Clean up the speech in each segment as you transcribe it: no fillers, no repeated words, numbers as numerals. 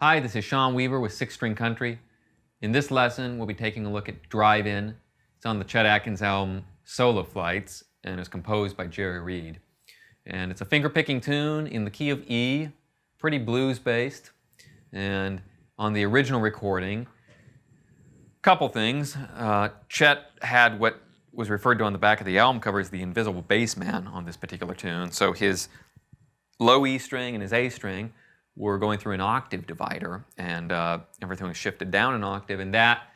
Hi, this is Sean Weaver with Six String Country. In this lesson, we'll be taking a look at Drivin. It's on the Chet Atkins album Solo Flights, and it's composed by Jerry Reed. And it's a finger-picking tune in the key of E, pretty blues-based. And on the original recording, couple things. Chet had what was referred to on the back of the album cover as the invisible bass man on this particular tune. So his low E string and his A string were going through an octave divider, and everything was shifted down an octave, and that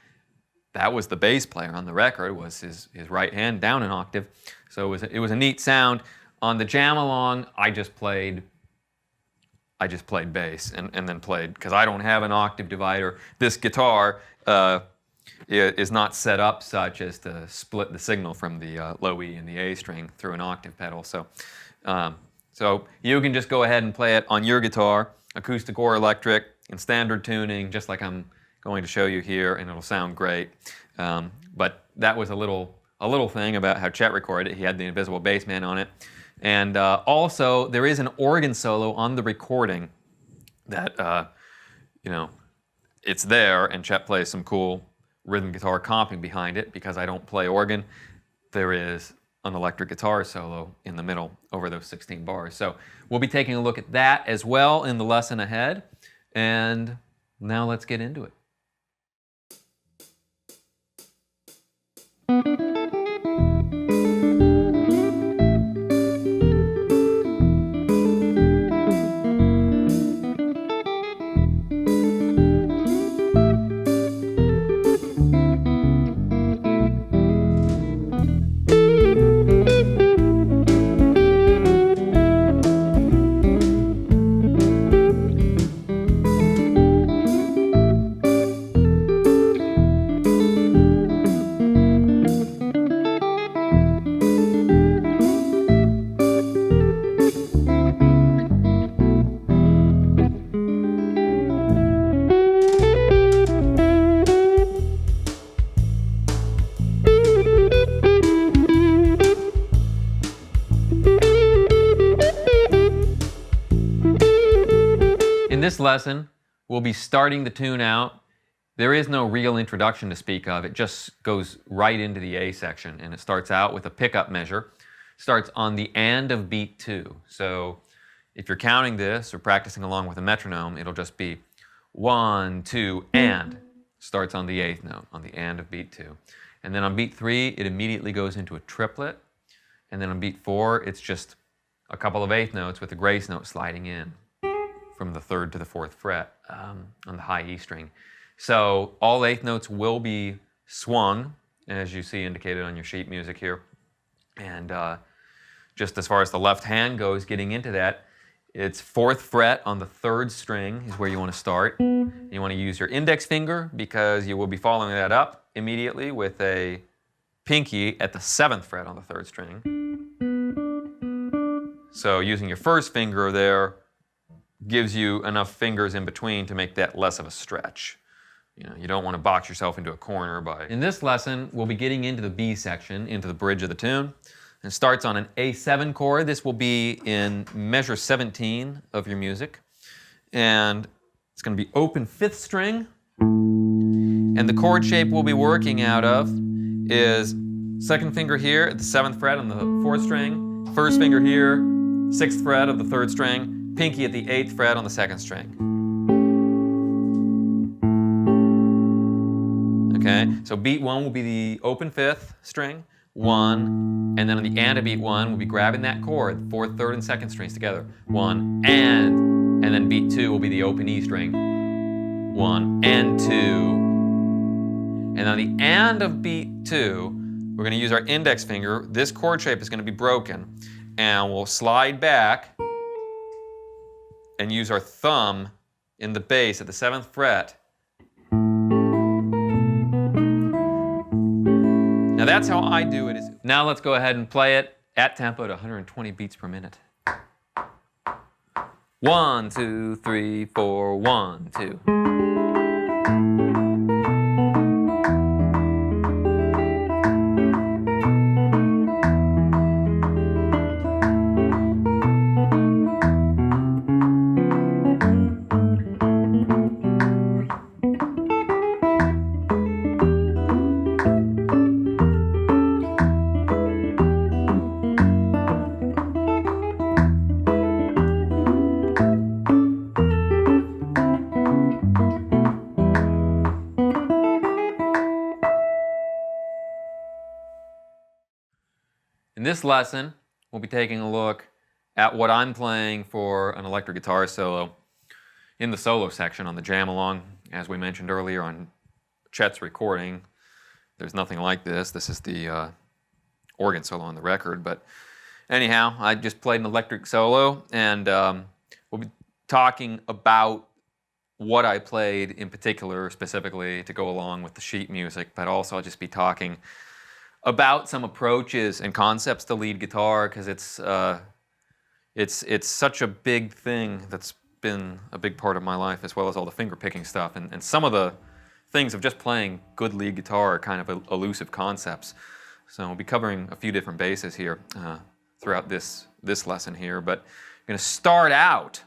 was the bass player on the record, was his right hand down an octave. So it was a neat sound. On the jam along, I just played bass and then played, because I don't have an octave divider. This guitar is not set up such as to split the signal from the low E and the A string through an octave pedal. So you can just go ahead and play it on your guitar, acoustic or electric, in standard tuning, just like I'm going to show you here, and it'll sound great. But that was a little thing about how Chet recorded it. He had the invisible bass man on it. And also, there is an organ solo on the recording that, it's there, and Chet plays some cool rhythm guitar comping behind it. Because I don't play organ, there is an electric guitar solo in the middle over those 16 bars. So we'll be taking a look at that as well in the lesson ahead. And now let's get into it. In this lesson, we'll be starting the tune out. There is no real introduction to speak of. It just goes right into the A section, and it starts out with a pickup measure. Starts on the and of beat 2. So if you're counting this or practicing along with a metronome, it'll just be 1, 2, and. Starts on the 8th note, on the and of beat 2. And then on beat 3, it immediately goes into a triplet. And then on beat 4, it's just a couple of 8th notes with the grace note sliding in from the 3rd to the 4th fret on the high E string. So all 8th notes will be swung, as you see indicated on your sheet music here. And just as far as the left hand goes, getting into that, it's 4th fret on the 3rd string is where you want to start. You want to use your index finger, because you will be following that up immediately with a pinky at the 7th fret on the 3rd string. So using your first finger there gives you enough fingers in between to make that less of a stretch. You don't want to box yourself into a corner by... In this lesson, we'll be getting into the B section, into the bridge of the tune. And it starts on an A7 chord. This will be in measure 17 of your music. And it's going to be open 5th string. And the chord shape we'll be working out of is 2nd finger here at the 7th fret on the 4th string, 1st finger here, 6th fret of the 3rd string, pinky at the 8th fret on the 2nd string. Okay, so beat 1 will be the open 5th string, 1, and then on the and of beat 1, we'll be grabbing that chord, 4th, 3rd, and 2nd strings together, 1, and then beat 2 will be the open E string, 1, and 2. And on the and of beat 2, we're going to use our index finger. This chord shape is going to be broken, and we'll slide back and use our thumb in the bass at the 7th fret. Now that's how I do it. Now let's go ahead and play it at tempo at 120 beats per minute. 1, 2, 3, 4, 1, 2. this lesson, we'll be taking a look at what I'm playing for an electric guitar solo in the solo section on the jam along. As we mentioned earlier on Chet's recording, there's nothing like this. This is the organ solo on the record. But anyhow, I just played an electric solo, and we'll be talking about what I played in particular, specifically to go along with the sheet music, but also I'll just be talking about some approaches and concepts to lead guitar, because it's such a big thing that's been a big part of my life, as well as all the finger picking stuff, and some of the things of just playing good lead guitar are kind of elusive concepts. So we'll be covering a few different bases here throughout this lesson here, but I'm going to start out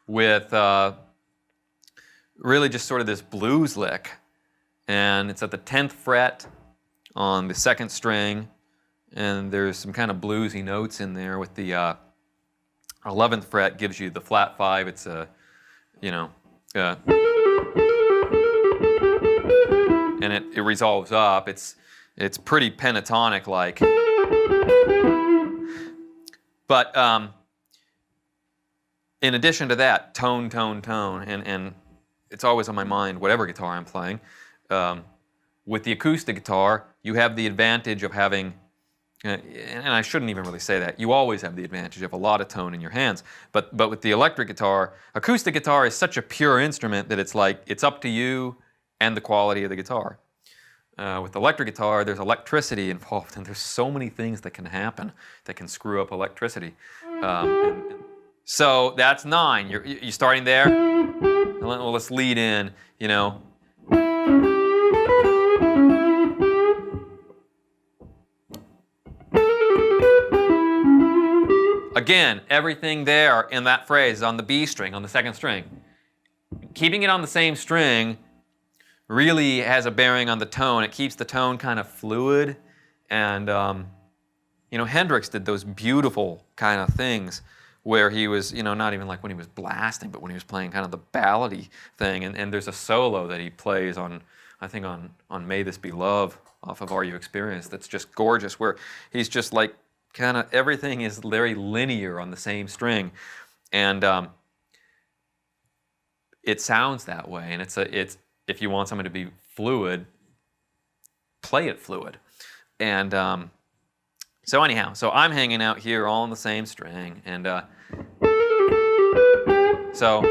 with really just sort of this blues lick, and it's at the 10th fret on the 2nd string, and there's some kind of bluesy notes in there. With the 11th fret gives you the flat 5. It's a, and it resolves up. It's pretty pentatonic like. But in addition to that, tone, tone, tone, and it's always on my mind, whatever guitar I'm playing. With the acoustic guitar, you have the advantage of having, and I shouldn't even really say that, you always have the advantage of a lot of tone in your hands. But with the electric guitar, acoustic guitar is such a pure instrument that it's like, it's up to you and the quality of the guitar. With electric guitar, there's electricity involved, and there's so many things that can happen that can screw up electricity. So that's 9. You're starting there. Well, let's lead in, Again, everything there in that phrase is on the B string, on the 2nd string. Keeping it on the same string really has a bearing on the tone. It keeps the tone kind of fluid, and Hendrix did those beautiful kind of things where he was, not even like when he was blasting, but when he was playing kind of the ballady thing. And there's a solo that he plays on, I think on May This Be Love off of Are You Experienced, that's just gorgeous, where he's just like kind of everything is very linear on the same string, and it sounds that way. And it's if you want something to be fluid, play it fluid. And so anyhow, so I'm hanging out here all on the same string, and so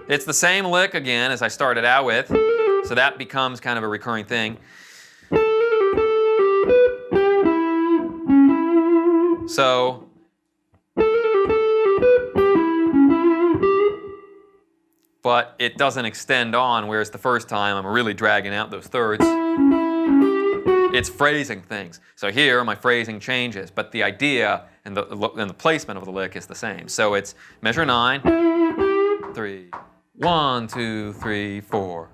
it's the same lick again as I started out with, so that becomes kind of a recurring thing. So but it doesn't extend on, whereas the first time I'm really dragging out those thirds. It's phrasing things. So here my phrasing changes, but the idea and the placement of the lick is the same. So it's measure 9, 3, 1, 2, 3, 4.